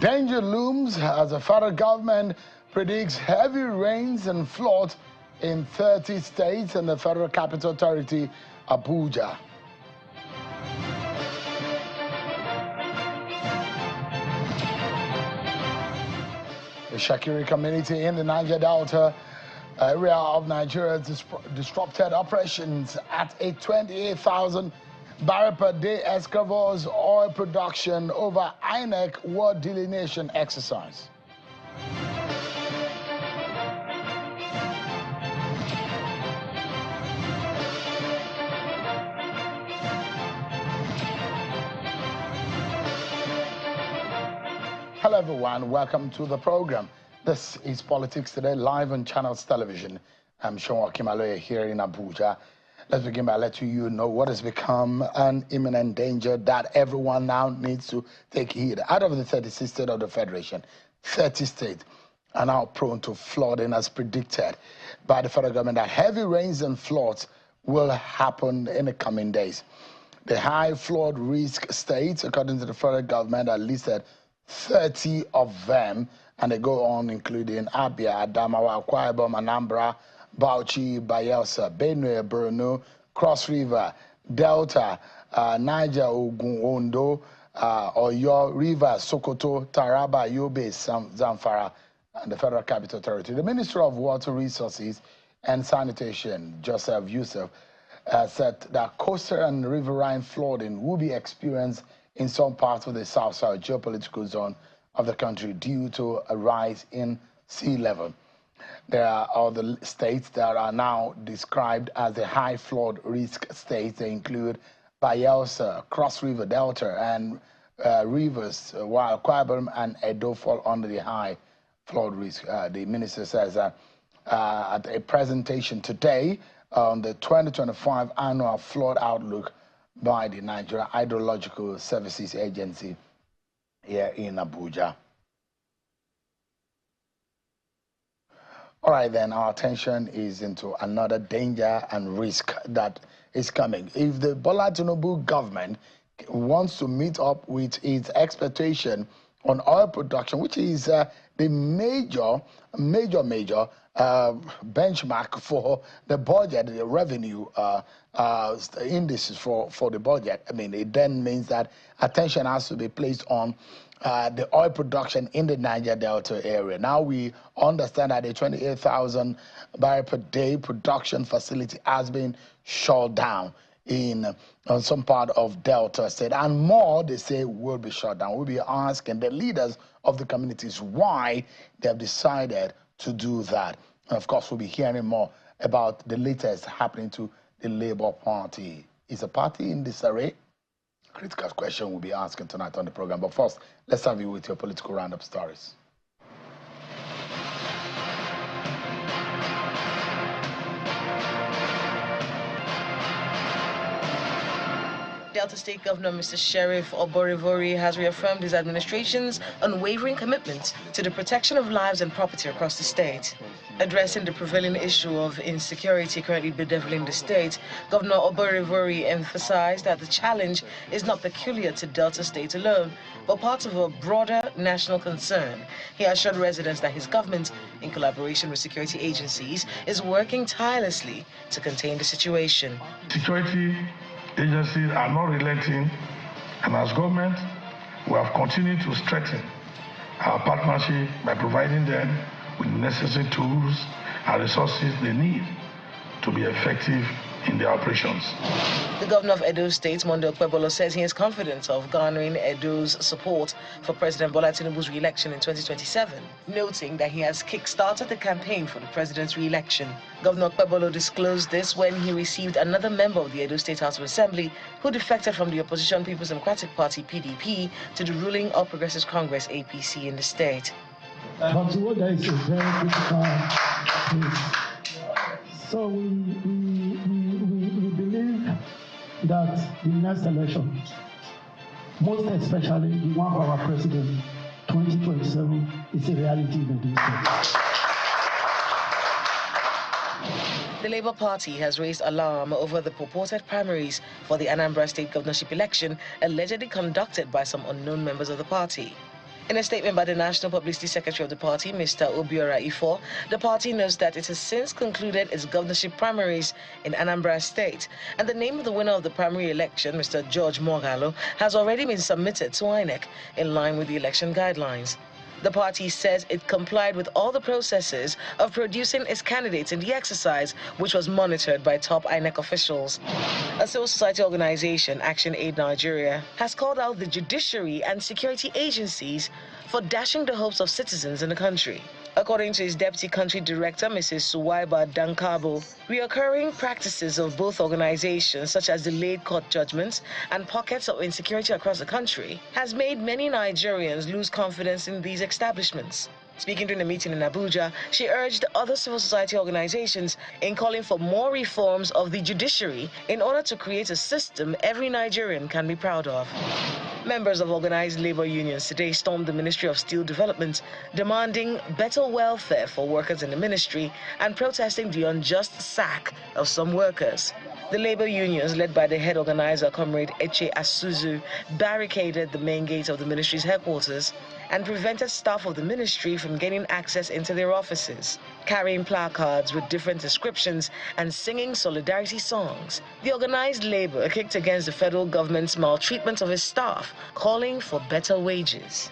Danger looms as the federal government predicts heavy rains and floods in 30 states and the Federal Capital Territory, Abuja. The Shakiri community in the Niger Delta area of Nigeria disrupted operations at a 28,000 barrel per day excavator's oil production over INEC War Delineation exercise. Hello everyone, welcome to the program. This is Politics Today, live on Channels Television. I'm Sean Kimaloye here in Abuja. Let's begin by letting you know what has become an imminent danger that everyone now needs to take heed. Out of the 36 states of the Federation, 30 states are now prone to flooding as predicted by the federal government that heavy rains and floods will happen in the coming days. The high flood risk states, according to the federal government, are listed 30 of them, and they go on including Abia, Adamawa, Akwa Ibom, Anambra, Bauchi, Bayelsa, Benue, Borno, Cross River, Delta, Niger, Ogun, Ondo, Oyo, Rivers, Sokoto, Taraba, Yobe, Zamfara, and the Federal Capital Territory. The Minister of Water Resources and Sanitation, Joseph Yusuf, said that coastal and riverine flooding will be experienced in some parts of the south-south geopolitical zone of the country due to a rise in sea level. There are other states that are now described as the high flood risk states. They include Bayelsa, Cross River Delta, and Rivers, while Akwa Ibom and Edo fall under the high flood risk. The minister says that at a presentation today on the 2025 annual flood outlook by the Nigeria Hydrological Services Agency here in Abuja. All right, then, our attention is into another danger and risk that is coming. If the Bola Tinubu government wants to meet up with its expectation on oil production, which is the major benchmark for the budget, the revenue indices for the budget. I mean, it then means that attention has to be placed on the oil production in the Niger Delta area. Now we understand that the 28,000 barrel per day production facility has been shut down in some part of Delta State, and more, they say, will be shut down. We'll be asking the leaders of the communities why they have decided to do that. And of course, we'll be hearing more about the latest happening to the Labour Party. Is the party in disarray? Critical question we'll be asking tonight on the program. But first, let's have you with your political roundup stories. Delta State Governor Mr. Sheriff Warri has reaffirmed his administration's unwavering commitment to the protection of lives and property across the state. Addressing the prevailing issue of insecurity currently bedeviling the state, Governor Warri emphasized that the challenge is not peculiar to Delta State alone, but part of a broader national concern. He assured residents that his government, in collaboration with security agencies, is working tirelessly to contain the situation. Security agencies are not relenting, and as government, we have continued to strengthen our partnership by providing them with necessary tools and resources they need to be effective in their operations. The governor of Edo State, Monday Okpebolo, says he is confident of garnering Edo's support for President Bola Tinubu's re-election in 2027, noting that he has kick-started the campaign for the president's re-election. Governor Okpebolo disclosed this when he received another member of the Edo State House of Assembly who defected from the opposition People's Democratic Party, PDP, to the ruling All Progressives Congress, APC, in the state. But there is a very critical place. So we believe that the next election, most especially the one for our president, 2027, is a reality in the state. The Labour Party has raised alarm over the purported primaries for the Anambra State governorship election allegedly conducted by some unknown members of the party. In a statement by the National Publicity Secretary of the party, Mr. Obiora Ifo, the party knows that it has since concluded its governorship primaries in Anambra State, and the name of the winner of the primary election, Mr. George Mogalo, has already been submitted to INEC in line with the election guidelines. The party says it complied with all the processes of producing its candidates in the exercise, which was monitored by top INEC officials. A civil society organization, Action Aid Nigeria, has called out the judiciary and security agencies for dashing the hopes of citizens in the country. According to his deputy country director, Mrs. Suwaiba Dankabo, reoccurring practices of both organizations, such as delayed court judgments and pockets of insecurity across the country, has made many Nigerians lose confidence in these establishments. Speaking during a meeting in Abuja, she urged other civil society organizations in calling for more reforms of the judiciary in order to create a system every Nigerian can be proud of. Members of organized labor unions today stormed the Ministry of Steel Development, demanding better welfare for workers in the ministry and protesting the unjust sack of some workers. The labor unions, led by the head organizer, Comrade Eche Asuzu, barricaded the main gate of the ministry's headquarters and prevented staff of the ministry from gaining access into their offices. Carrying placards with different descriptions and singing solidarity songs, the organized labor kicked against the federal government's maltreatment of its staff, calling for better wages.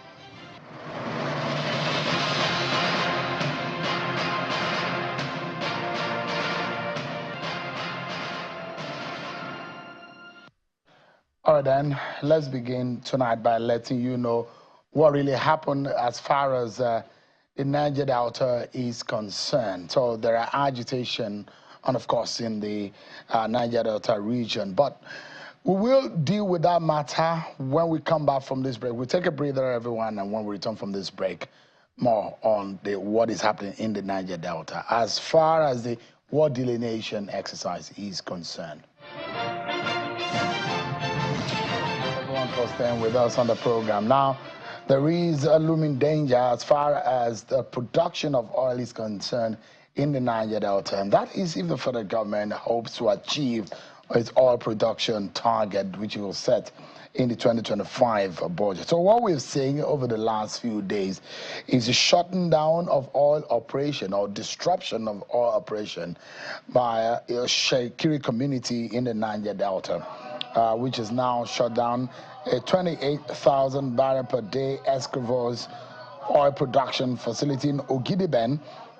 All right, then, let's begin tonight by letting you know what really happened as far as the Niger Delta is concerned. So there are agitation, and of course, in the Niger Delta region. But we will deal with that matter when we come back from this break. We'll take a breather, everyone, and when we return from this break, more on what is happening in the Niger Delta as far as the war delineation exercise is concerned. For staying with us on the program. Now, there is a looming danger as far as the production of oil is concerned in the Niger Delta, and that is if the federal government hopes to achieve its oil production target, which it will set in the 2025 budget. So what we're seeing over the last few days is a shutting down of oil operation or disruption of oil operation by a Shekiri community in the Niger Delta, which is now shut down a 28,000 barrel per day Escravos oil production facility in Ogidiben,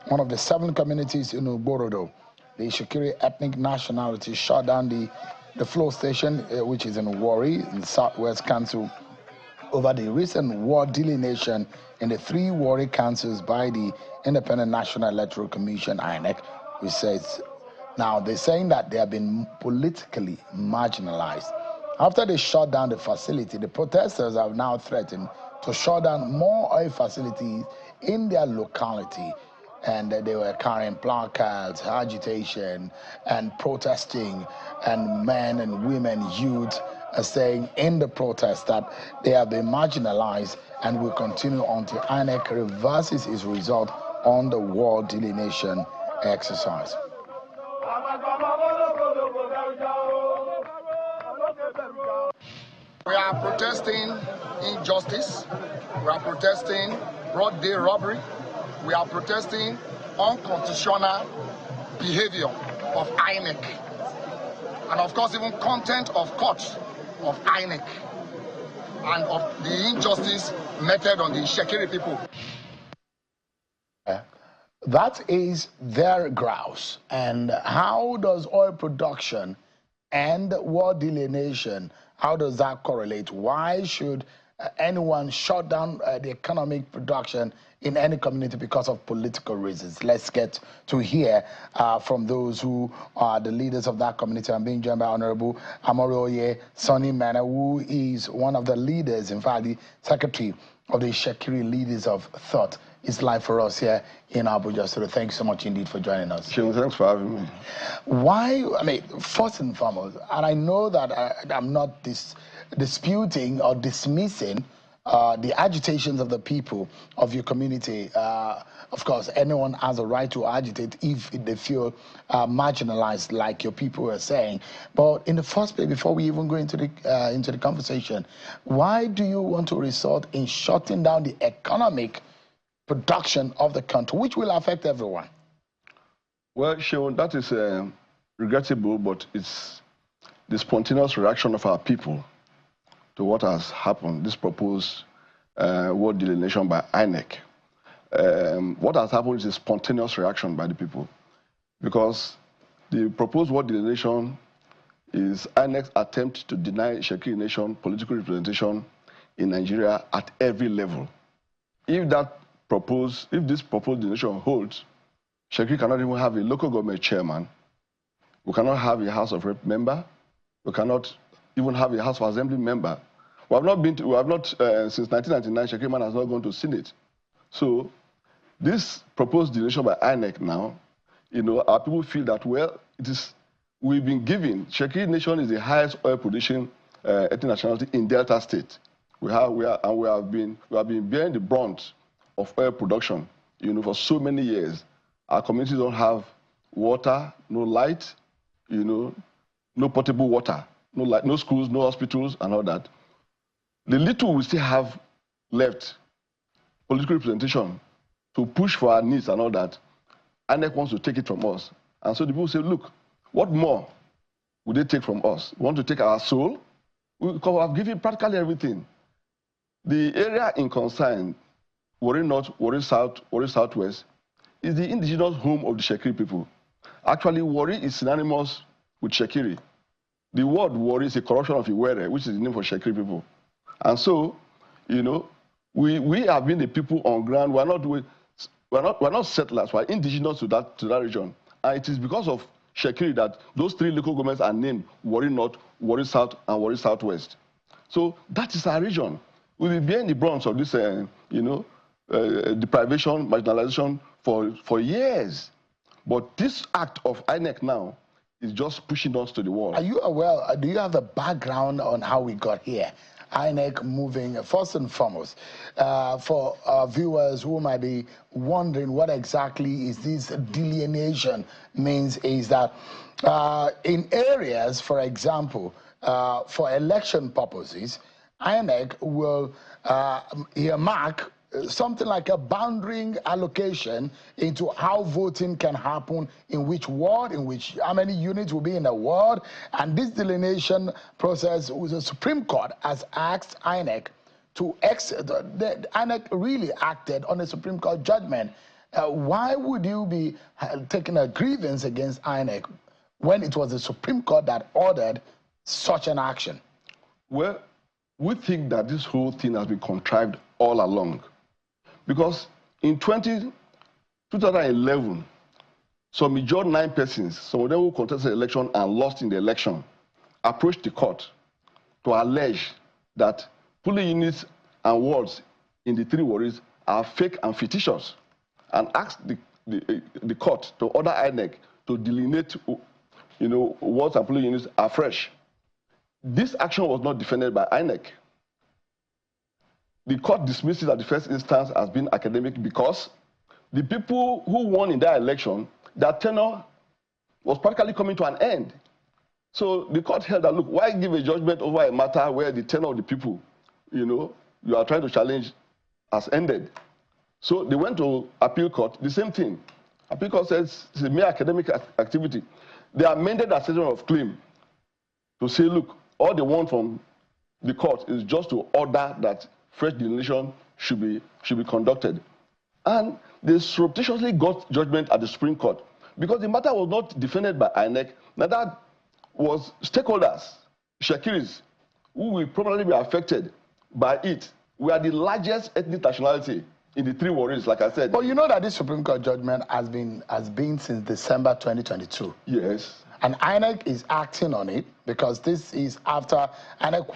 one of the 7 communities in Uborodo. The Shekiri ethnic nationality shut down the flow station, which is in Warri, in the Southwest Council, over the recent war delineation in the 3 Warri councils by the Independent National Electoral Commission, INEC, which says now they're saying that they have been politically marginalized. After they shut down the facility, the protesters have now threatened to shut down more oil facilities in their locality. And they were carrying placards, agitation, and protesting, and men and women, youth, are saying in the protest that they have been marginalized and will continue until INEC reverses its result on the war delineation exercise. We are protesting injustice. We are protesting broad day robbery. We are protesting unconstitutional behavior of INEC. And of course, even content of court of INEC and of the injustice meted on the Shekiri people. That is their grouse. And how does oil production and war delineation, how does that correlate? Why should anyone shut down the economic production in any community because of political reasons? Let's get to hear from those who are the leaders of that community. I'm being joined by Honorable Amoroye Sonny Mena, who is one of the leaders, in fact, the secretary of the Shekiri Leaders of Thought. It's live for us here in Abuja. So thank you so much indeed for joining us. Sure, thanks for having me. Why, I mean, first and foremost, and I know that I'm not disputing or dismissing the agitations of the people of your community. Of course, anyone has a right to agitate if they feel marginalized, like your people were saying. But in the first place, before we even go into the conversation, why do you want to resort in shutting down the economic production of the country, which will affect everyone? Well, Sean, that is regrettable, but it's the spontaneous reaction of our people to what has happened, this proposed word delineation by INEC. What has happened is a spontaneous reaction by the people, because the proposed word delineation is INEC's attempt to deny Shekiri Nation political representation in Nigeria at every level. If this proposed delineation holds, Shekiri cannot even have a local government chairman. We cannot have a House of Rep member. We cannot even have a House of Assembly member. Since 1999, Shekiri man has not gone to Senate. So this proposed delineation by INEC now, our people feel that, well, we've been given, Shekiri Nation is the highest oil producing ethnic nationality in Delta State. We have been bearing the brunt of oil production, for so many years. Our communities don't have water, no light, no potable water, no light, no schools, no hospitals, and all that. The little we still have left, political representation, to push for our needs and all that, INEC wants to take it from us. And so the people say, look, what more would they take from us? We want to take our soul? Because we have given practically everything. The area in concern, Warri North, Warri South, Warri Southwest, is the indigenous home of the Shekiri people. Actually, Warri is synonymous with Shekiri. The word Warri is a corruption of Iwere, which is the name for Shekiri people. And so, we have been the people on ground. We're not settlers. We're indigenous to that region. And it is because of Shekiri that those three local governments are named Warri North, Warri South, and Warri Southwest. So that is our region. We'll be bearing the brunt of this, deprivation, marginalization for years. But this act of INEC now is just pushing us to the wall. Are you aware, do you have the background on how we got here? INEC moving, first and foremost, for viewers who might be wondering what exactly is this delineation means, is that in areas, for example, for election purposes, INEC will earmark something like a boundary allocation into how voting can happen in which ward, how many units will be in a ward. And this delineation process, the Supreme Court has asked INEC to INEC really acted on a Supreme Court judgment. Why would you be taking a grievance against INEC when it was the Supreme Court that ordered such an action? Well, we think that this whole thing has been contrived all along. Because in 2011, some major 9 persons, some of them who contested the election and lost in the election, approached the court to allege that polling units and wards in the 3 wards are fake and fictitious, and asked the court to order INEC to delineate, wards and polling units afresh. This action was not defended by INEC. The court dismissed it at the first instance as being academic because the people who won in that election, their tenure was practically coming to an end. So the court held that, look, why give a judgment over a matter where the tenure of the people, you are trying to challenge has ended? So they went to appeal court, the same thing. Appeal court says it's a mere academic activity. They amended their statement of claim to say, look, all they want from the court is just to order that fresh delineation should be conducted. And they surreptitiously got judgment at the Supreme Court because the matter was not defended by INEC. Now that was stakeholders, Shekiris, who will probably be affected by it. We are the largest ethnic nationality in the 3 wards, like I said. But you know that this Supreme Court judgment has been since December 2022. Yes. And INEC is acting on it because this is after INEC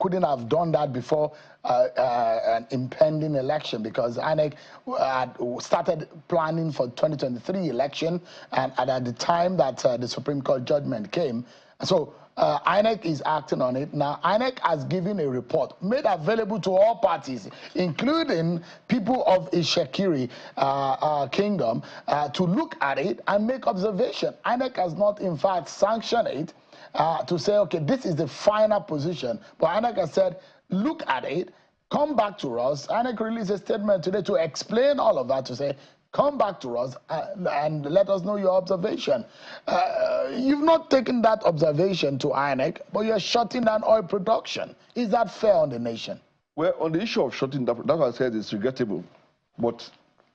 couldn't have done that before an impending election, because INEC had started planning for 2023 election, and at the time that the Supreme Court judgment came. So INEC is acting on it. Now, INEC has given a report made available to all parties, including people of Ishekiri Kingdom, to look at it and make observation. INEC has not, in fact, sanctioned it to say, okay, this is the final position. But INEC has said, look at it, come back to us. INEC released a statement today to explain all of that, to say, come back to us and let us know your observation. You've not taken that observation to INEC, but you're shutting down oil production. Is that fair on the nation? Well, on the issue of shutting down, that's what I said, it's regrettable. But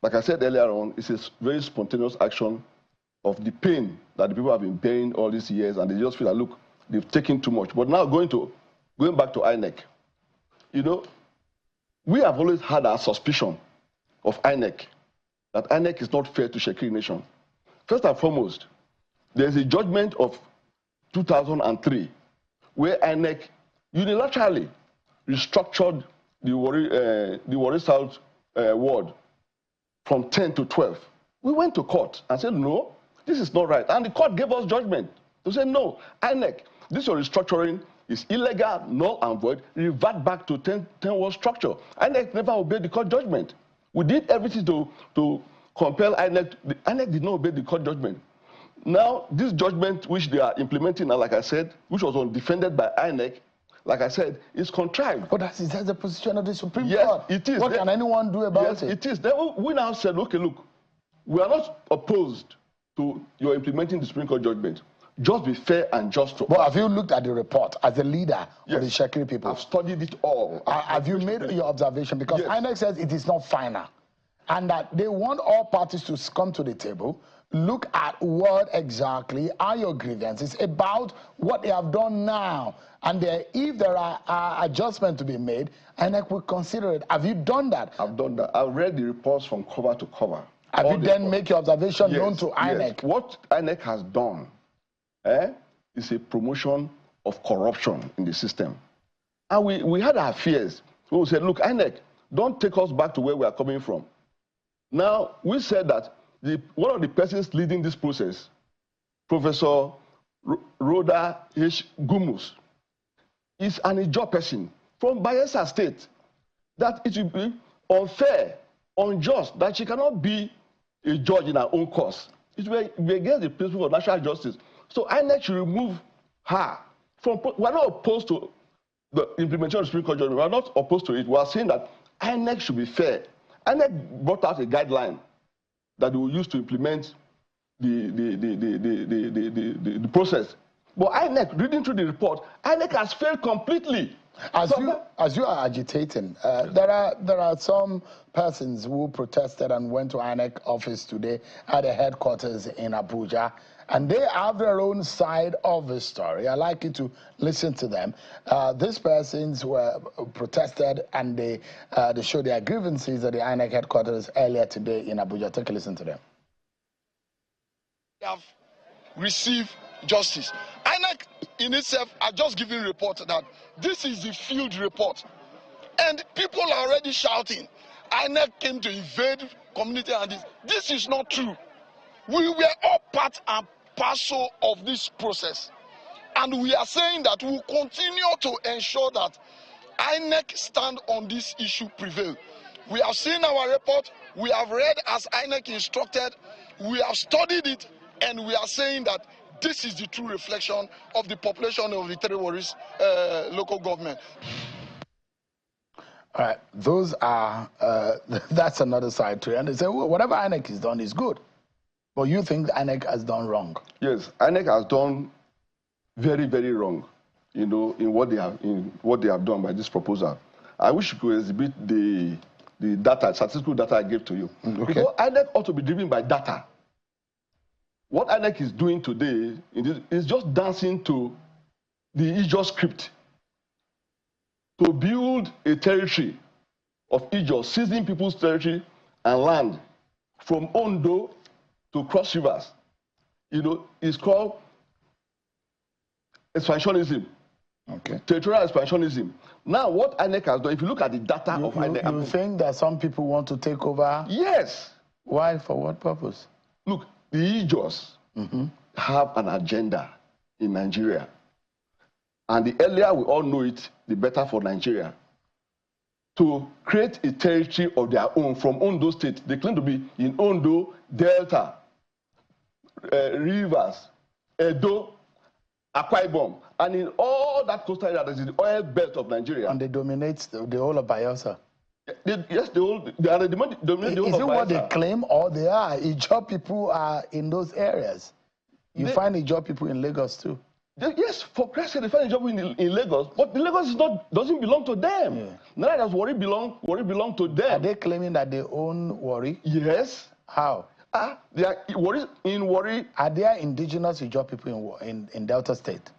like I said earlier on, it's a very spontaneous action of the pain that the people have been bearing all these years, and they just feel that, look, they've taken too much. But now going back to INEC, you know, we have always had our suspicion of INEC, that INEC is not fair to Shekiri Nation. First and foremost, there's a judgment of 2003 where INEC unilaterally restructured the Warri South ward from 10 to 12. We went to court and said, no, this is not right. And the court gave us judgment to say, no, INEC, this your restructuring is illegal, null and void, revert back to 10 ward structure. INEC never obeyed the court judgment. We did everything to compel INEC. INEC did not obey the court judgment. Now, this judgment which they are implementing now, like I said, which was undefended by INEC, like I said, is contrived. But that's the position of the Supreme Yes, Court. it is. What can anyone do about it? It is. Then we now said, okay, look, we are not opposed to your implementing the Supreme Court judgment. Just be fair and just to us. But have you looked at the report as a leader of the Shekiri people? I've studied it all. Have you made your observation? Because INEC says it is not final, and that they want all parties to come to the table, look at what exactly are your grievances about what they have done now, and if there are adjustments to be made, INEC will consider it. Have you done that? I've done that. I've read the reports from cover to cover. Have you then make your observation known to INEC? Yes. What INEC has done is a promotion of corruption in the system. And we had our fears. We said, look, INEC, don't take us back to where we are coming from. Now, we said that one of the persons leading this process, Professor Rhoda H. Gumus, is an Ijaw person from Bayelsa State, that it will be unfair, unjust, that she cannot be a judge in her own cause. It will be against the principle of national justice. So INEC should remove her. We are not opposed to the implementation of the Supreme Court judgment. We are not opposed to it. We are saying that INEC should be fair. INEC brought out a guideline that they will use to implement the process. But INEC, reading through the report, INEC has failed completely. As you are agitating, there are some persons who protested and went to INEC office today at the headquarters in Abuja, and they have their own side of the story. I'd like you to listen to them. These persons were protested, and they showed their grievances at the INEC headquarters earlier today in Abuja. Take a listen to them. We have received justice. INEC in itself are just giving a report that this is the field report. And people are already shouting, INEC came to invade community, and this is not true. We were all part and parcel of this process. And we are saying that we will continue to ensure that INEC stand on this issue prevail. We have seen our report, we have read as INEC instructed, we have studied it, and we are saying that this is the true reflection of the population of the three Warris local government. All right, those are, that's another side to it. And they say, well, whatever INEC has done is good. But you think INEC has done wrong? Yes, INEC has done very, very wrong, you know, in what they have done by this proposal. I wish you could exhibit the data, statistical data I gave to you. Okay. Because INEC ought to be driven by data. What INEC is doing today is just dancing to the Ijaw script to build a territory of Ijaw, seizing people's territory and land from Ondo to Cross Rivers. You know, it's called expansionism. Okay. Territorial expansionism. Now, what INEC has done, if you look at the data of INEC... You think that some people want to take over? Yes. Why? For what purpose? Look, the Ijaws have an agenda in Nigeria. and the earlier we all know it, the better for Nigeria, to create a territory of their own from Ondo State. They claim to be in Ondo, Delta, Rivers, Edo, Akwa Ibom, and in all that coastal area, that is the oil belt of Nigeria. And they dominate the whole of Bayelsa. Yes, they are the dominate the whole of Bayelsa. Is it what they claim, or they are? Ijaw people are in those areas. You find Ijaw people in Lagos too. Yes, for Christ's sake, they find a job in Lagos, but the Lagos doesn't belong to them. Yeah. Neither does Warri belong to them. Are they claiming that they own Warri? Yes. How? They are Warri. Are there indigenous Ijaw people in Delta State?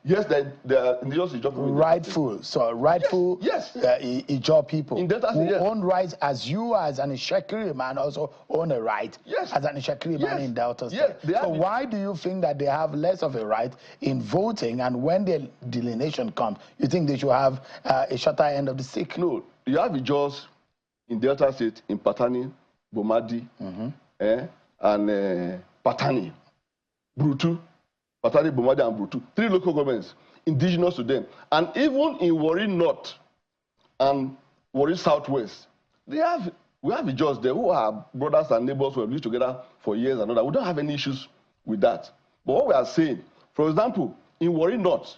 Yes, there are indigenous Ijaw people. Rightful yes. Ijaw people in Delta State, who own rights, as you as an Ishekiri man also own a right as an Ishekiri man in Delta State. Yes, so why do you think that they have less of a right in voting, and when the delineation comes, you think they should have a shorter end of the stick? No, you have Ijaws in Delta State, in Patani, Bomadi, and Patani, Brutu. Patani, Bomadi, and Brutu, 3 local governments, indigenous to them. And even in Warri North and Warri Southwest, we have Ijaws there who are brothers and neighbors who have lived together for years and all that. We don't have any issues with that. But what we are saying, for example, in Warri North,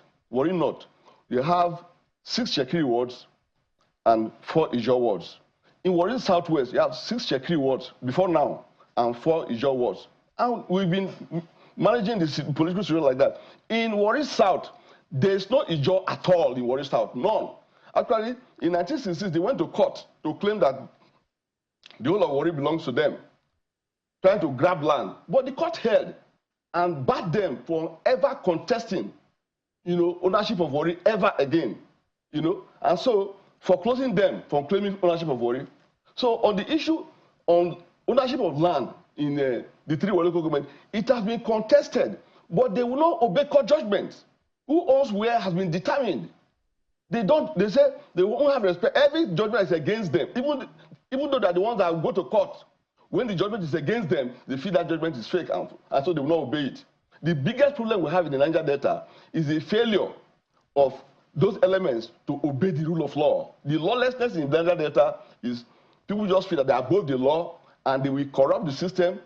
you have 6 Shekiri wards and 4 Ijaw wards. In Warri Southwest, you have 6 Shekiri wards before now and 4 Ijaw wards. And we've been managing this political situation like that. In Warri South, there is no Ijaw at all in Warri South, none. Actually, in 1966, they went to court to claim that the whole of Warri belongs to them, trying to grab land. But the court held and barred them from ever contesting, ownership of Warri ever again, And so, foreclosing them from claiming ownership of Warri. So, on the issue on ownership of land in the 3 local governments, it has been contested, but they will not obey court judgments. Who owns where has been determined. They say they won't have respect. Every judgment is against them, even though they're the ones that go to court. When the judgment is against them, they feel that judgment is fake, and so they will not obey it. The biggest problem we have in the Niger Delta is the failure of those elements to obey the rule of law. The lawlessness in the Niger Delta is people just feel that they are above the law, and they will corrupt the system.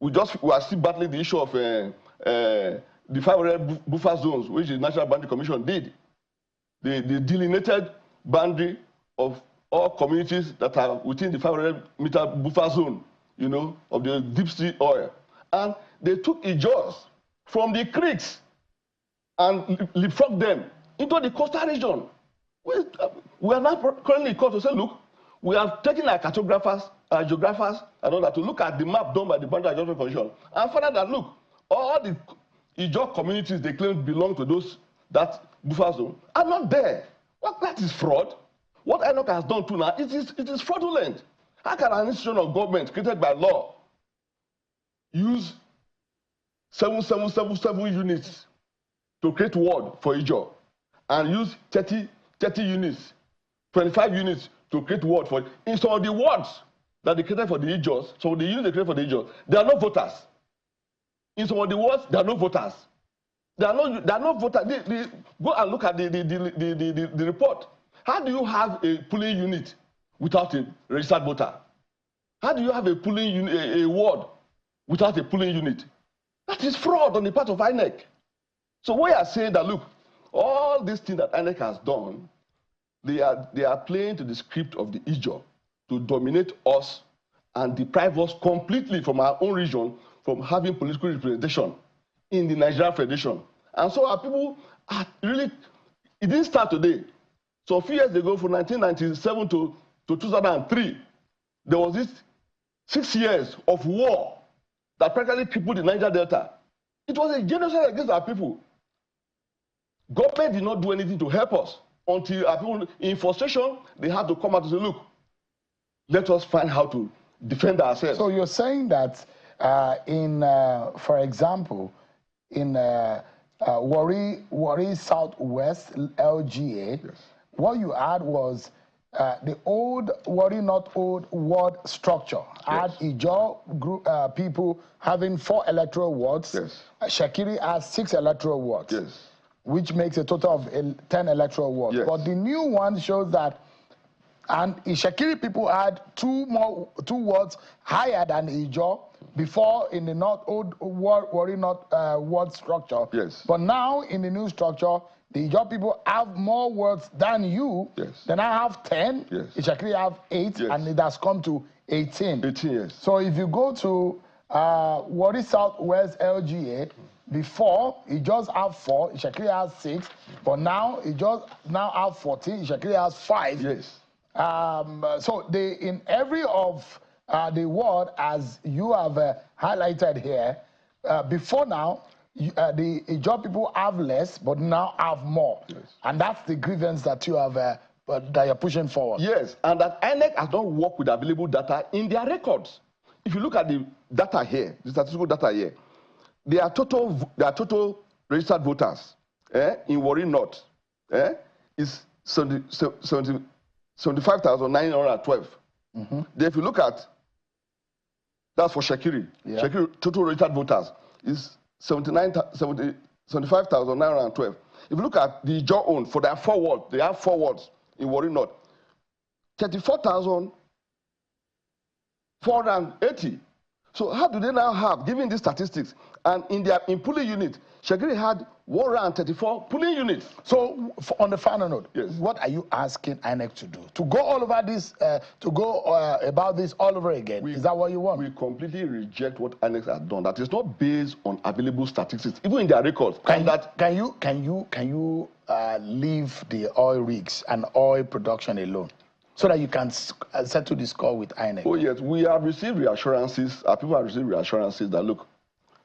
We are still battling the issue of the 500 buffer zones, which the National Boundary Commission did. The delineated boundary of all communities that are within the 500-meter buffer zone, of the deep sea oil. And they took Ijaws from the creeks and leapfrogged them into the coastal region. We are now currently called to say, look, we have taken our cartographers, our geographers, and all that to look at the map done by the Boundary Adjustment Commission and find out that, look, all the Ijaw communities they claim belong to that buffer zone are not there. Well, that is fraud. What INEC has done too now, it is fraudulent. How can an institution of government created by law use 777 units to create ward for Ijaw and use 30 units, 25 units to create ward for in some of the wards that they created for the Ijaws, so the units they created for the Ijaws, there are no voters. In some of the wards, there are no voters. There are no voters. Go and look at the report. How do you have a polling unit without a registered voter? How do you have a polling unit, a ward without a polling unit? That is fraud on the part of INEC. So we are saying that, look, all these things that INEC has done, they are playing to the script of the Ijaw to dominate us and deprive us completely from our own region from having political representation in the Nigerian Federation. And so our people are really, it didn't start today. So a few years ago, from 1997 to 2003, there was this 6 years of war that practically crippled the Niger Delta. It was a genocide against our people. Government did not do anything to help us until our people, in frustration, they had to come out and say, look, let us find how to defend ourselves. So you're saying that for example, in Warri Southwest LGA, yes, what you had was the old Warri North Old ward structure. Yes. Had Ijaw group people having 4 electoral wards. Yes. Shekiri has 6 electoral wards. Yes. which makes a total of 10 electoral wards. Yes. But the new one shows that, and Ishakiri people had two wards higher than Ijo before in the old Warri ward structure. Yes. But now in the new structure, the Ijo people have more wards than you. Yes. Then I have 10. Yes. Ishakiri have 8, yes. and it has come to 18. 18, yes. So if you go to Warri Southwest LGA, before he just have 4, Ishakiri has 6, but now he just have 14, Ishakiri has 5. Yes. So in every of the ward, as you have highlighted here, before now, the Ijaw people have less, but now have more. Yes. And that's the grievance that you have, that you're pushing forward. Yes, and that INEC has not worked with available data in their records. If you look at the data here, the statistical data here, their total registered voters in Warri North is 75,912. Mm-hmm. Then if you look at, that's for Shakiri. Yeah. Shakiri total registered voters is 75,912. If you look at the Ijaw own, for their 4 wards, they have 4 wards in Warri North, 34,480. So how do they now have, given these statistics, and in their polling unit, Shakiri had 134 polling units. So on the final note, yes. What are you asking INEC to do? To go all over this, about this all over again? Is that what you want? We completely reject what INEC has done. That is not based on available statistics, even in their records. Can you leave the oil rigs and oil production alone, so that you can settle the score with INEC? Oh yes, we have received reassurances. Our people have received reassurances that look,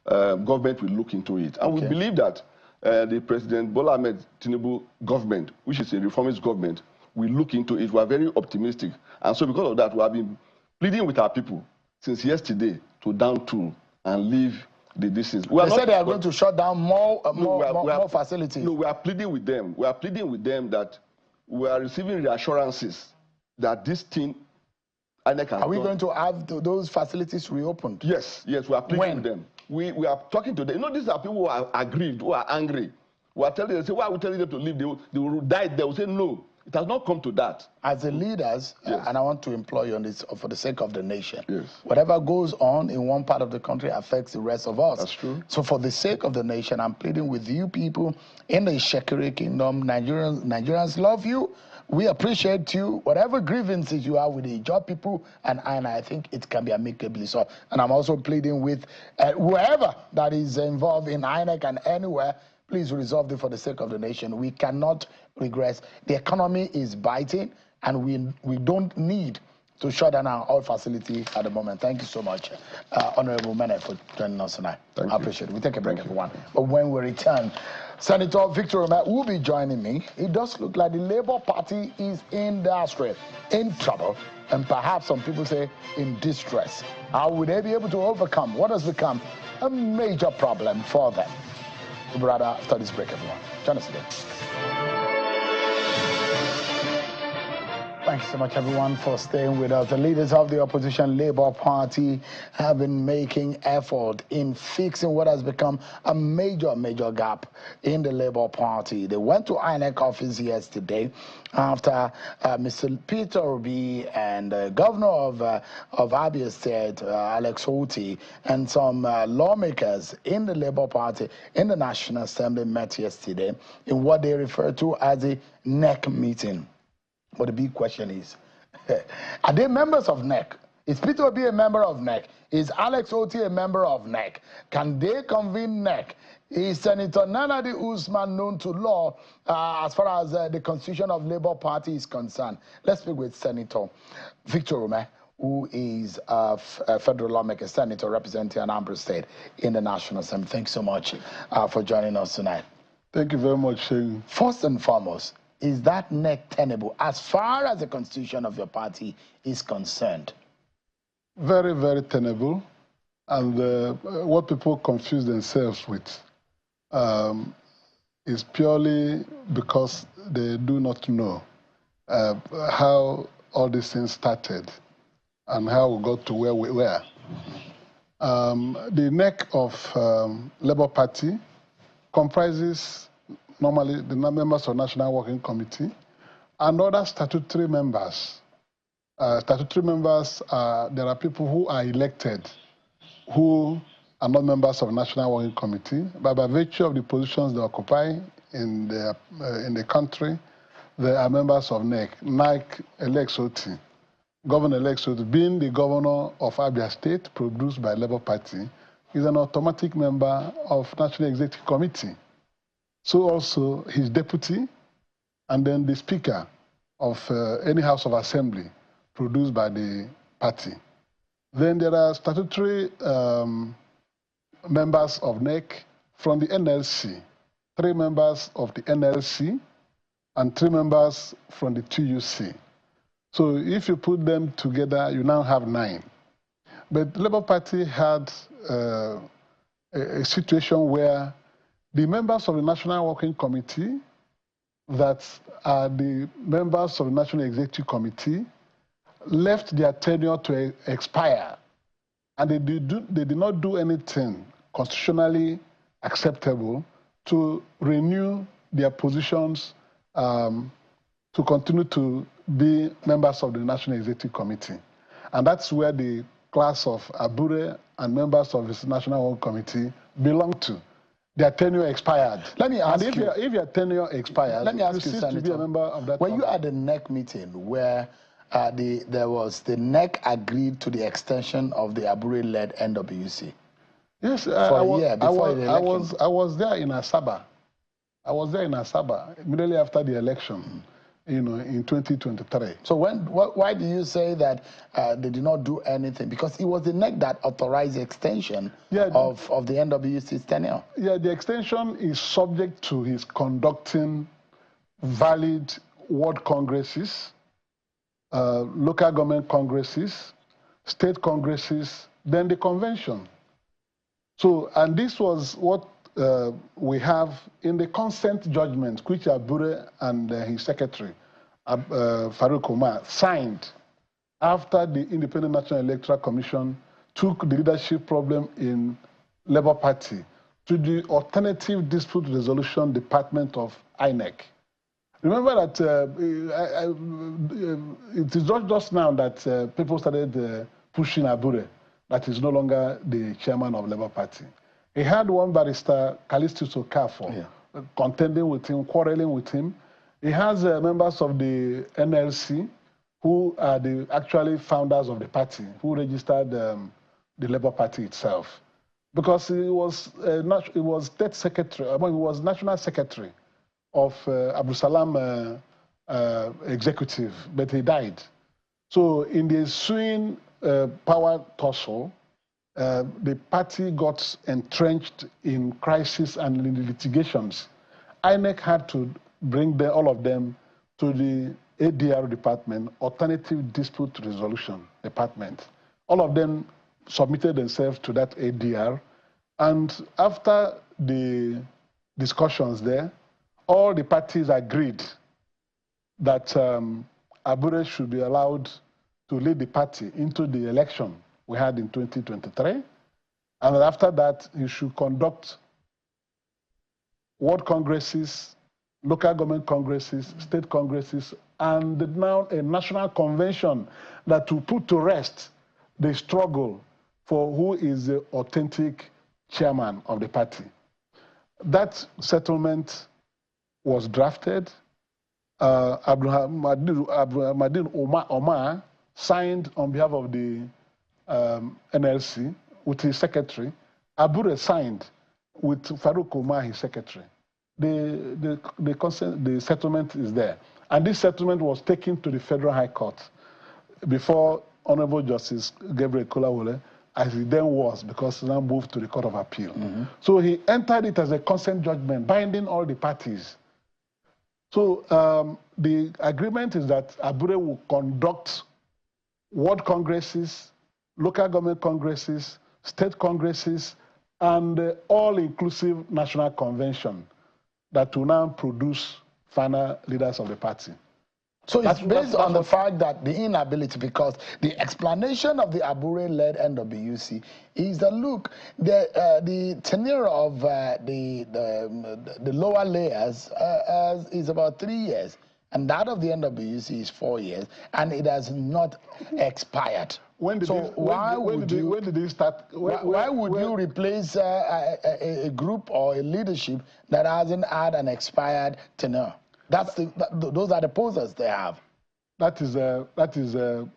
government will look into it, and we believe that the President Bola Ahmed Tinubu government, which is a reformist government, will look into it. We are very optimistic, and so because of that, we have been pleading with our people since yesterday to down tool and leave the distance. They said they are going to shut down more facilities. No, we are pleading with them. We are pleading with them that we are receiving reassurances that this thing, INEC has Are we done. going to have those facilities reopened? Yes, we are pleading with them. We are talking to them. You know, these are people who are aggrieved, who are angry. We are telling them, say, why are we telling them to leave? They will die. They will say, no, it has not come to that. As the leaders, yes. And I want to employ you on this for the sake of the nation. Yes. Whatever goes on in one part of the country affects the rest of us. That's true. So for the sake of the nation, I'm pleading with you people in the Shekiri Kingdom. Nigerians love you. We appreciate you. Whatever grievances you have with the job people and I think it can be amicably solved. And I'm also pleading with whoever that is involved in INEC and anywhere, please resolve it for the sake of the nation. We cannot regress. The economy is biting, and we don't need to shut down our oil facility at the moment. Thank you so much, Honorable Mene, for joining us tonight. I appreciate it. We take a break, everyone. But when we return, Senator Victor Roma will be joining me. It does look like the Labour Party is in dire straits, in trouble, and perhaps some people say in distress. How would they be able to overcome what has become a major problem for them? We'll be right after this break, everyone. Join us again. Thank you so much, everyone, for staying with us. The leaders of the opposition Labour Party have been making effort in fixing what has become a major gap in the Labour Party. They went to INEC office yesterday after Mr. Peter Obi and the governor of Abia State, Alex Oti, and some lawmakers in the Labour Party in the National Assembly met yesterday in what they refer to as a NEC meeting. But the big question is, are they members of NEC? Is Peter Obi a member of NEC? Is Alex Oti a member of NEC? Can they convene NEC? Is Senator Nanadi Usman known to law as far as the constitution of Labour Party is concerned? Let's speak with Senator Victor Roma, who is a federal lawmaker, senator representing Anambra State in the National Assembly. Thanks so much for joining us tonight. Thank you very much, Shane. First and foremost, is that NEC tenable as far as the constitution of your party is concerned? Very, very tenable. And what people confuse themselves with is purely because they do not know how all these things started and how we got to where we were. The NEC of Labour Party comprises normally the members of National Working Committee, and other statutory members. Statutory members, there are people who are elected who are not members of National Working Committee, but by virtue of the positions they occupy in the country, they are members of NEC. NEC elects OT. Governor elects OT. Being the governor of Abia State, produced by Labour Party, is an automatic member of National Executive Committee. So also his deputy, and then the speaker of any House of Assembly, produced by the party. Then there are statutory members of NEC from the NLC, 3 members of the NLC, and 3 members from the TUC. So if you put them together, you now have 9. But the Labour Party had a situation where the members of the National Working Committee that are the members of the National Executive Committee left their tenure to expire, and they did not do anything constitutionally acceptable to renew their positions to continue to be members of the National Executive Committee. And that's where the class of Abure and members of the National Working Committee belong to. Their tenure expired. Let me ask you. If your tenure expires, let me ask you, cease Senator, to be a member of that. Were you at the NEC meeting where the NEC agreed to the extension of the Abure-led NWC? Yes, for a year before the election. I was there in Asaba. I was there in Asaba immediately after the election, in 2023. So why do you say that they did not do anything? Because it was the NEC that authorized the extension of the NWC's tenure. Yeah, the extension is subject to his conducting valid world congresses, local government congresses, state congresses, then the convention. So, and this was what we have in the consent judgment, which Abure and his secretary, Farouk Omar, signed after the Independent National Electoral Commission took the leadership problem in Labour Party to the Alternative Dispute Resolution Department of INEC. Remember that it is not just now that people started pushing Abure, that is no longer the chairman of Labour Party. He had one barrister, Callistus Okafor, contending with him, quarreling with him. He has members of the NLC who are the actually founders of the party, who registered the Labour Party itself. Because he was state secretary, he was national secretary of Abdul Salam executive, but he died. So in the ensuing power tussle, the party got entrenched in crisis and in litigations. INEC had to bring all of them to the ADR department, Alternative Dispute Resolution Department. All of them submitted themselves to that ADR, and after the discussions there, all the parties agreed that Abure should be allowed to lead the party into the election we had in 2023. And after that, he should conduct world congresses, local government congresses, state congresses, and now a national convention that will put to rest the struggle for who is the authentic chairman of the party. That settlement was drafted. Madin Omar signed on behalf of the NLC with his secretary. Abure signed with Farouk Omar, his secretary. The settlement is there. And this settlement was taken to the Federal High Court before Honorable Justice Gabriel Kolawole, as he then was, because he now moved to the Court of Appeal. So he entered it as a consent judgment, binding all the parties. So the agreement is that Abure will conduct world congresses, local government congresses, state congresses, and all-inclusive national convention that will now produce final leaders of the party. So it's based on the fact that the inability, because the explanation of the Abure-led NWC is that, look, the tenure of the lower layers is about 3 years, and that of the NWC is 4 years, and it has not expired. Why would you replace a group or a leadership that hasn't had an expired tenure? Those are the posers they have. That is a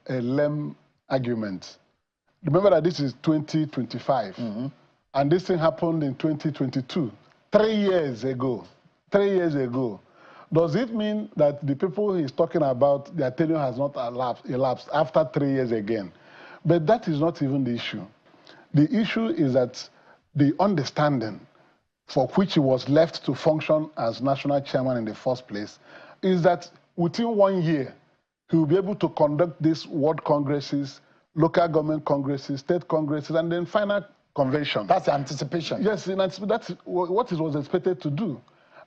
lame argument. Remember that this is 2025, and this thing happened in 2022, 3 years ago. 3 years ago. Does it mean that the people he's talking about, their tenure has not elapsed after 3 years again? But that is not even the issue. The issue is that the understanding for which he was left to function as national chairman in the first place is that within 1 year, he will be able to conduct these world congresses, local government congresses, state congresses, and then final convention. That's the anticipation. Yes, that's what it was expected to do.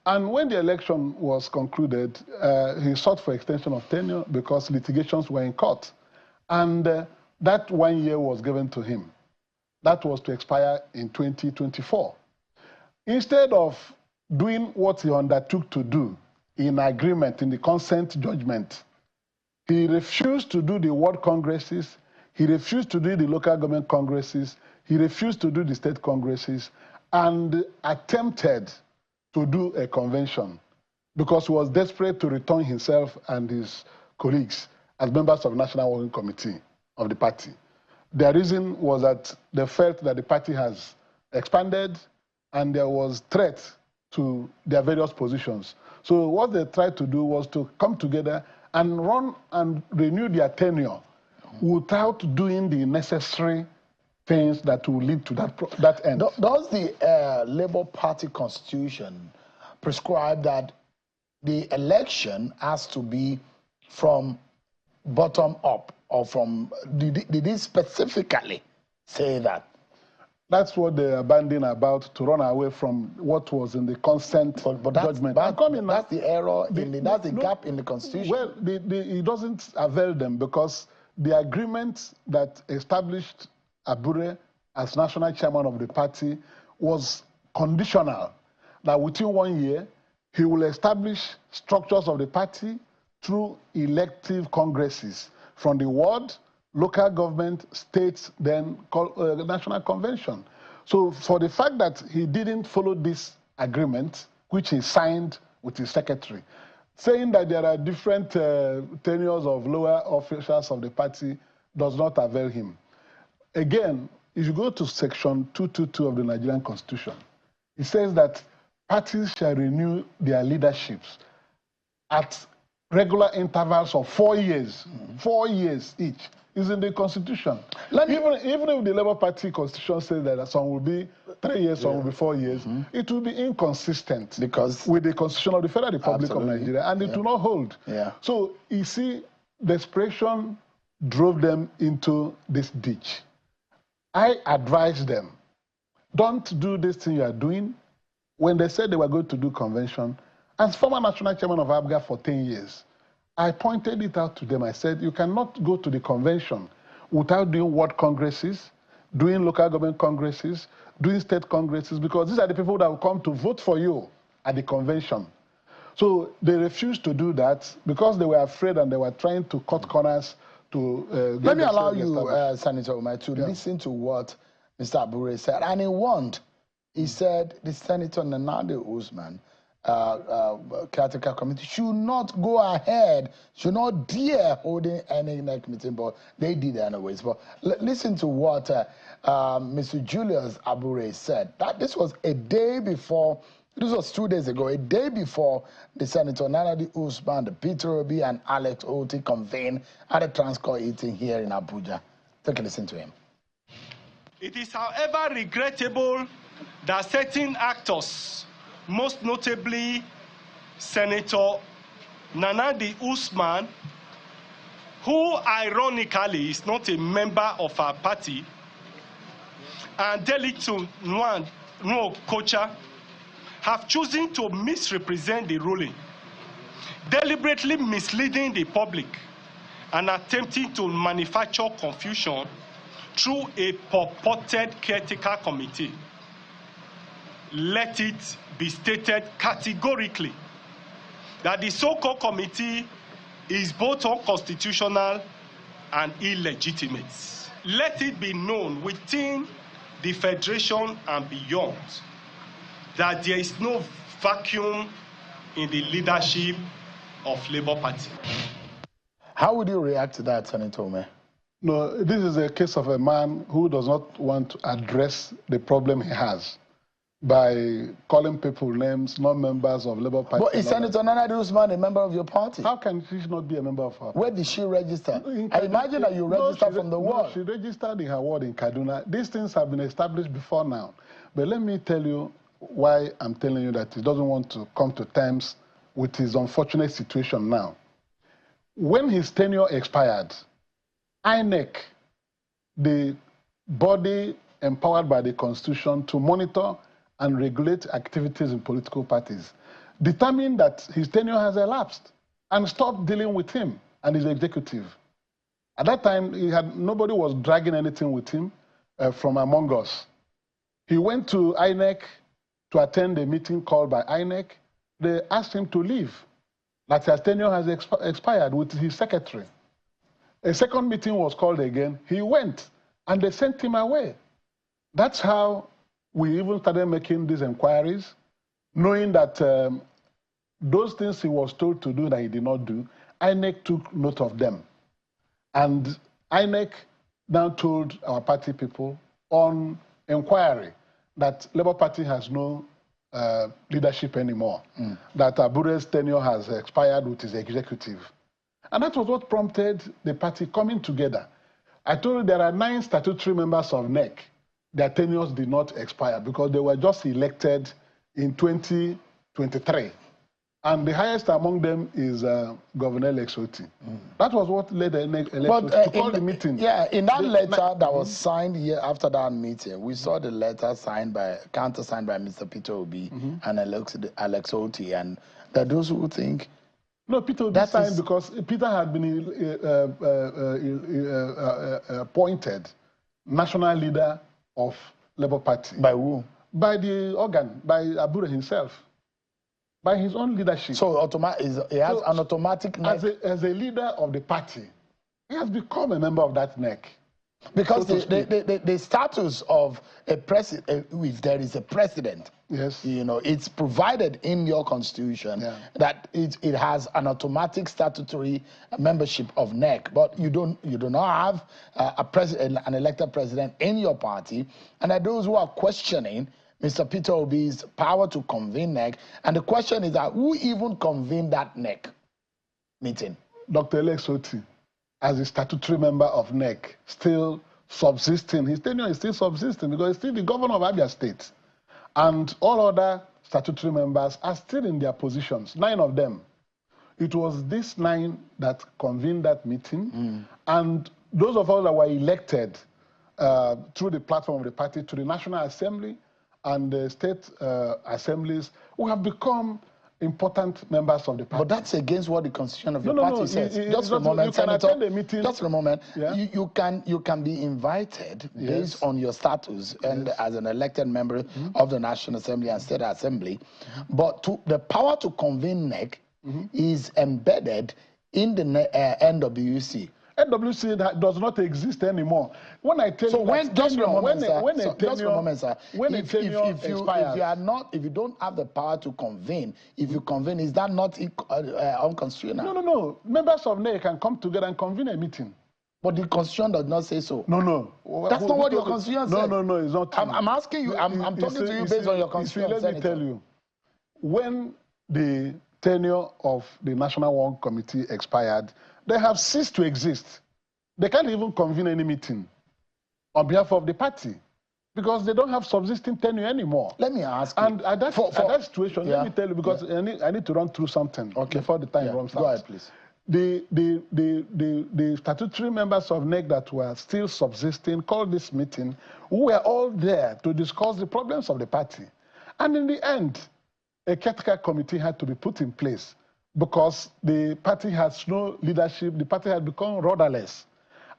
And when the election was concluded, he sought for extension of tenure because litigations were in court. And that 1 year was given to him. That was to expire in 2024. Instead of doing what he undertook to do in agreement, in the consent judgment, he refused to do the world congresses, he refused to do the local government congresses, he refused to do the state congresses, and attempted to do a convention because he was desperate to return himself and his colleagues as members of the National Working Committee of the party. The reason was that they felt that the party has expanded and there was threat to their various positions. So what they tried to do was to come together and run and renew their tenure without doing the necessary things that will lead to that end. Does the Labour Party constitution prescribe that the election has to be from bottom up, or from, did it specifically say that? That's what they abandoned about, to run away from what was in the consent judgment. That's the error, that's the gap in the constitution. Well, it doesn't avail them because the agreement that established Abure as national chairman of the party was conditional, that within 1 year, he will establish structures of the party through elective congresses from the ward, local government, states, then national convention. So for the fact that he didn't follow this agreement, which he signed with his secretary, saying that there are different tenures of lower officials of the party does not avail him. Again, if you go to section 222 of the Nigerian Constitution, it says that parties shall renew their leaderships at regular intervals of 4 years, 4 years each. Is in the Constitution. Even if the Labour Party Constitution says that some will be 3 years, some will be 4 years, it will be inconsistent with the Constitution of the Federal Republic of Nigeria, and it will not hold. So, you see, desperation drove them into this ditch. I advise them, don't do this thing you are doing. When they said they were going to do convention, as former national chairman of ABGA for 10 years, I pointed it out to them. I said, you cannot go to the convention without doing world congresses, doing local government congresses, doing state congresses, because these are the people that will come to vote for you at the convention. So they refused to do that because they were afraid and they were trying to cut corners to Let me allow you, Senator Umar, to listen to what Mr. Abure said. And he warned, he said, the Senator Nanade Usman, caretaker committee should not go ahead, should not dare holding any INEC meeting, but they did anyways. But listen to what Mr. Julius Abure said. That this was a day before, this was 2 days ago, a day before the Senator Nanadi Usman, the Peter Obi, and Alex Oti convened at a Transcorp meeting here in Abuja. Take a listen to him. It is, however, regrettable that certain actors, most notably Senator Nanadi Usman, who ironically is not a member of our party, and Delineation Kocha, have chosen to misrepresent the ruling deliberately misleading the public and attempting to manufacture confusion through a purported caretaker committee. Let it be stated categorically that the so-called committee is both unconstitutional and illegitimate. Let it be known within the Federation and beyond that there is no vacuum in the leadership of Labour Party. How would you react to that, Senator Ome? No, this is a case of a man who does not want to address the problem he has by calling people names, not members of Labour Party. But is Senator Nana Usman a member of your party? How can she not be a member of her party? Where did she register? I imagine that you registered from the ward. No, she registered in her ward in Kaduna. These things have been established before now. But let me tell you why I'm telling you that he doesn't want to come to terms with his unfortunate situation now. When his tenure expired, INEC, the body empowered by the Constitution to monitor and regulate activities in political parties, determined that his tenure has elapsed and stopped dealing with him and his executive. At that time, nobody was dragging anything with him from among us. He went to INEC to attend a meeting called by INEC. They asked him to leave, that his tenure has expired with his secretary. A second meeting was called again. He went, and they sent him away. That's how we even started making these inquiries, knowing that those things he was told to do that he did not do, INEC took note of them. And INEC now told our party people on inquiry that Labour Party has no leadership anymore, that Abure's tenure has expired with his executive. And that was what prompted the party coming together. I told you there are 9 statutory members of NEC. Their tenures did not expire because they were just elected in 2023. And the highest among them is Governor Lexoti. That was what led the election to call the meeting. Yeah, in that letter that was signed here after that meeting, we saw the letter signed by, countersigned by Mr. Peter Obi and Alex Oti. And there are those who think... No, Peter Obi signed because Peter had been appointed national leader of Labour Party. By who? By the organ, by Abure himself. By his own leadership. So he has an automatic NEC. As a leader of the party, he has become a member of that NEC. Because so the status of a president, if there is a president, yes, you know, it's provided in your constitution that it has an automatic statutory membership of NEC, but you do not have an elected president in your party, and there are those who are questioning Mr. Peter Obi's power to convene NEC, and the question is that who even convened that NEC meeting? Dr. Alex Oti, as a statutory member of NEC, still subsisting. His tenure is still subsisting because he's still the governor of Abia State. And all other statutory members are still in their positions, 9 of them. It was these 9 that convened that meeting. And those of us that were elected through the platform of the party to the National Assembly and the state assemblies, we have become important members of the party. But that's against what the constitution of your party says. Just for a moment, Senator. Just for a moment. Yeah? You can be invited based on your status and as an elected member of the National Assembly and State Assembly. But the power to convene NEC is embedded in the NWC. NWC does not exist anymore. When I tell you if you don't have the power to convene, if you convene, is that not unconstitutional? No. Members of NEC can come together and convene a meeting. But the constitution does not say so. No. That's not what your constitution says. No, it's not true. I'm asking you, I'm talking to you based on your constitution. Let me tell you, when the tenure of the National One Committee expired, they have ceased to exist. They can't even convene any meeting on behalf of the party because they don't have subsisting tenure anymore. Let me ask you. And at that situation, let me tell you, because I need to run through something before the time runs out. Go ahead, please. The statutory members of NEC that were still subsisting called this meeting. We were all there to discuss the problems of the party. And in the end, a caretaker committee had to be put in place because the party has no leadership. The party had become rudderless.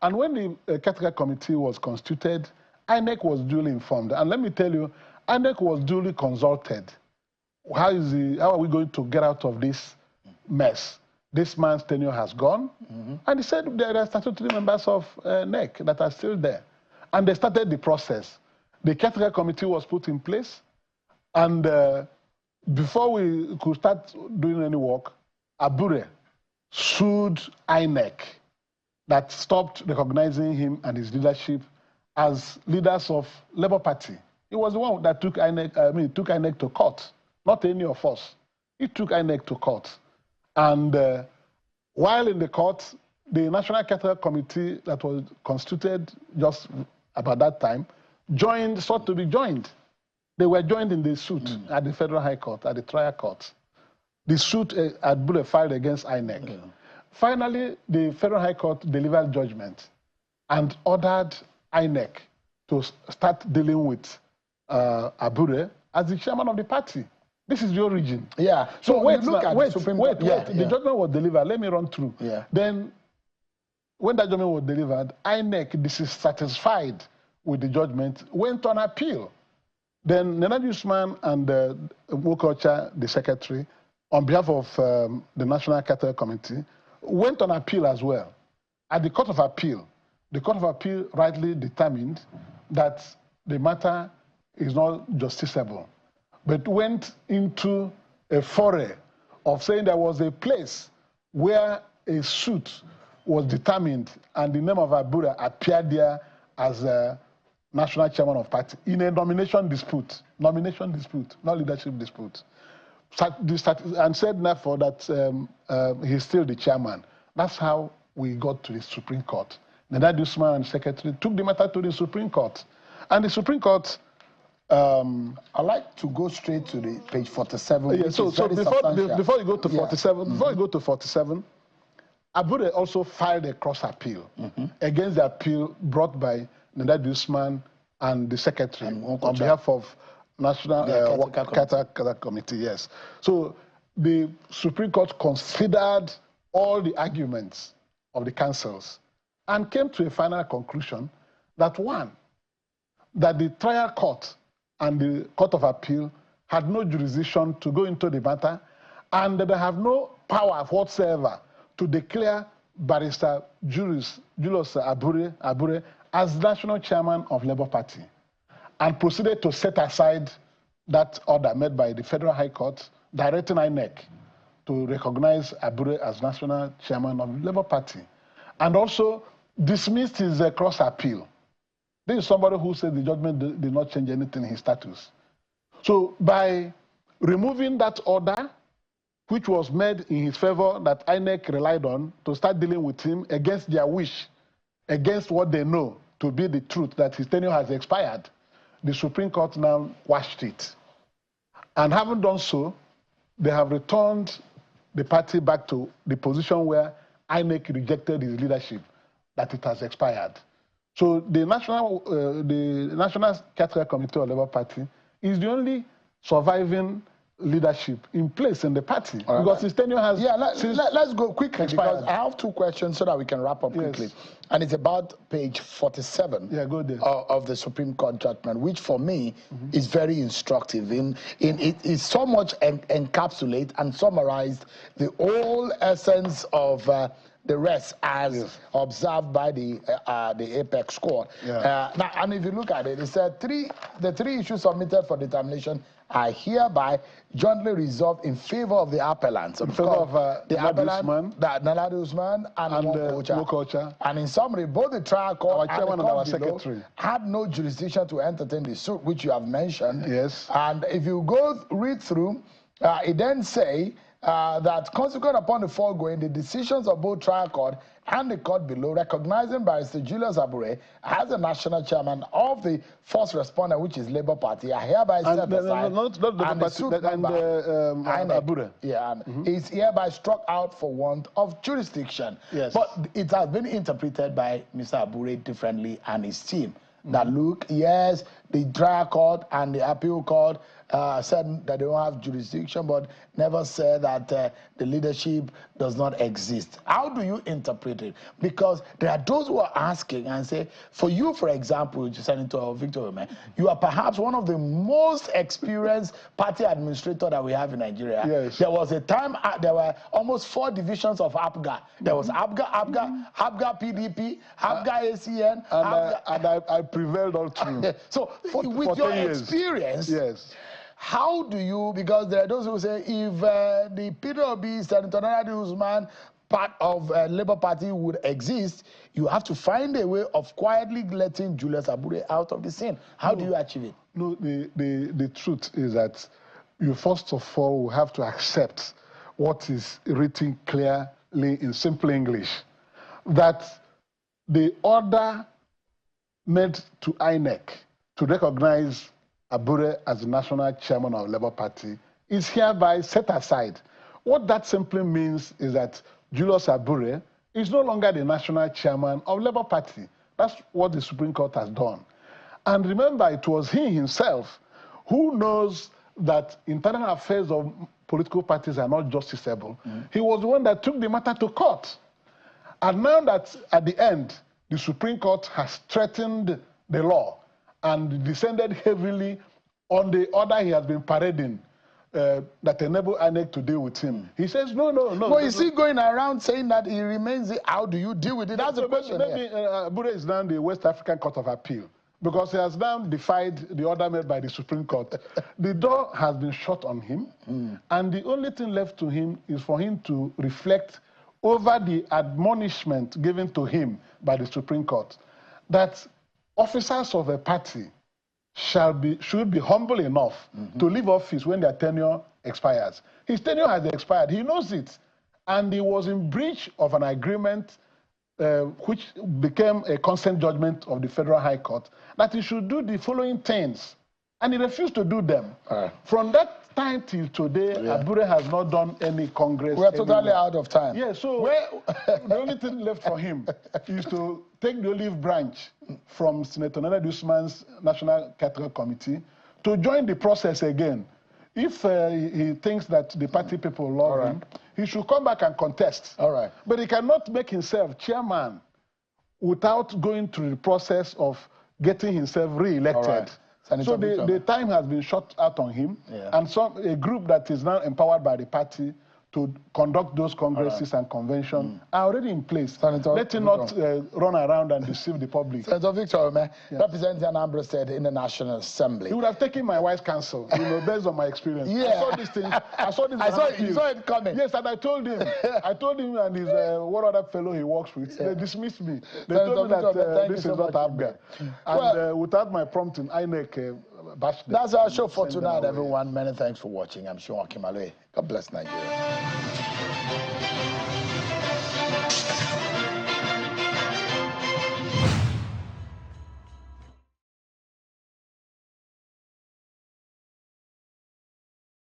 And when the Caretaker Committee was constituted, INEC was duly informed. And let me tell you, INEC was duly consulted. How are we going to get out of this mess? This man's tenure has gone. And he said there are statutory members of NEC that are still there. And they started the process. The Caretaker Committee was put in place. And before we could start doing any work, Abure sued INEC that stopped recognizing him and his leadership as leaders of Labour Party. He was the one that took INEC to court, not any of us. He took INEC to court. And while in the court, the National Caretaker Committee that was constituted just about that time sought to be joined. They were joined in the suit at the Federal High Court, at the trial court. The suit Abure filed against INEC. Finally, the Federal High Court delivered judgment and ordered INEC to start dealing with Abure as the chairman of the party. This is the origin. Yeah. So wait, look at wait. The judgment was delivered. Let me run through. Yeah. Then, when that judgment was delivered, INEC, dissatisfied with the judgment, went on appeal. Then Nana Usman and Mokocha, the secretary, on behalf of the National Caretaker Committee, went on appeal as well. At the Court of Appeal rightly determined that the matter is not justiciable, but went into a foray of saying there was a place where a suit was determined and the name of Abure appeared there as a national chairman of party in a nomination dispute, not leadership dispute. And said therefore that he's still the chairman. That's how we got to the Supreme Court. Nana Usman and secretary took the matter to the Supreme Court. And the Supreme Court... I'd like to go straight to the page 47. Yeah, so before you go to 47, Abure also filed a cross appeal against the appeal brought by Nana Usman and the secretary on behalf of National Caretaker Committee, yes. So the Supreme Court considered all the arguments of the councils and came to a final conclusion that one, that the trial court and the Court of Appeal had no jurisdiction to go into the matter, and that they have no power whatsoever to declare Barrister Julius Abure as national chairman of Labour Party, and proceeded to set aside that order made by the Federal High Court directing INEC to recognize Abure as national chairman of Labour Party, and also dismissed his cross appeal. This is somebody who said the judgment did not change anything in his status. So by removing that order, which was made in his favor that INEC relied on to start dealing with him against their wish, against what they know to be the truth, that his tenure has expired, the Supreme Court now quashed it. And having done so, they have returned the party back to the position where INEC rejected his leadership, that it has expired. So the National Caretaker Committee of Labour Party is the only surviving leadership in place in the party, because his tenure has... Yeah, let's go quickly, because I have two questions so that we can wrap up quickly. Yes. And it's about page 47 of the Supreme Court judgment, which for me is very instructive. It is so much encapsulate and summarized the whole essence of the rest as observed by the Apex Court. Now, and if you look at it, it said the three issues submitted for determination are hereby jointly resolved in favor of the appellants. In favor of the appellant, Nana Usman and Mokocha. And in summary, both the trial court and the court secretary had no jurisdiction to entertain the suit, which you have mentioned. Yes. And if you read through, it then say that consequent upon the foregoing, the decisions of both trial court and the court below, recognizing Barrister Julius Abure as the national chairman of the first respondent, which is Labour Party, are hereby set aside. And the suit Abure. Yeah, and is hereby struck out for want of jurisdiction. Yes. But it has been interpreted by Mr. Abure differently and his team. That look, yes, the trial court and the appeal court said that they don't have jurisdiction, but never said that the leadership does not exist. How do you interpret it? Because there are those who are asking and say, for you, for example, Senator Victor, you are perhaps one of the most experienced party administrators that we have in Nigeria. Yes. There was a time there were almost 4 divisions of APGA. There was APGA, PDP, APGA ACN, and I prevailed all through. So with your experience, yes. How do you, because there are those who say if the Peter Obi, Senator Nana Usman, part of Labour Party would exist, you have to find a way of quietly letting Julius Abure out of the scene. How do you achieve it? No, the truth is that you first of all will have to accept what is written clearly in simple English, that the order made to INEC to recognize Abure as the national chairman of the Labour Party is hereby set aside. What that simply means is that Julius Abure is no longer the national chairman of Labour Party. That's what the Supreme Court has done. And remember, it was he himself who knows that internal affairs of political parties are not justiciable. He was the one that took the matter to court. And now that at the end, the Supreme Court has threatened the law and descended heavily on the order he has been parading that enable INEC to deal with him. He says, no. But is he going around saying that he remains, how do you deal with it? That's the question. Maybe Abure is now the West African Court of Appeal, because he has now defied the order made by the Supreme Court. The door has been shut on him, and the only thing left to him is for him to reflect over the admonishment given to him by the Supreme Court, that officers of a party should be humble enough to leave office when their tenure expires. His tenure has expired. He knows it. And he was in breach of an agreement which became a consent judgment of the Federal High Court, that he should do the following things. And he refused to do them. From that time till today, Abure has not done any Congress. We're totally out of time. Yeah, so the only thing left for him is to take the olive branch from Senator Nana Usman's National Catholic Committee to join the process again. If he thinks that the party people love him, he should come back and contest. But he cannot make himself chairman without going through the process of getting himself re-elected. So the time has been shut out on him, and a group that is now empowered by the party to conduct those congresses and conventions are already in place. Let him not run around and deceive the public. Senator Victor, representing Anambra State in the National Assembly. He would have taken my wife's counsel, based on my experience. I saw these things. I saw you saw it coming. Yes, and I told him and his one other fellow he works with, they dismissed me. They told me that this is not APGA. And without my prompting, INEC bashed them. That's our show for tonight, everyone. Many thanks for watching. I'm Sean Kimale. God bless Nigeria.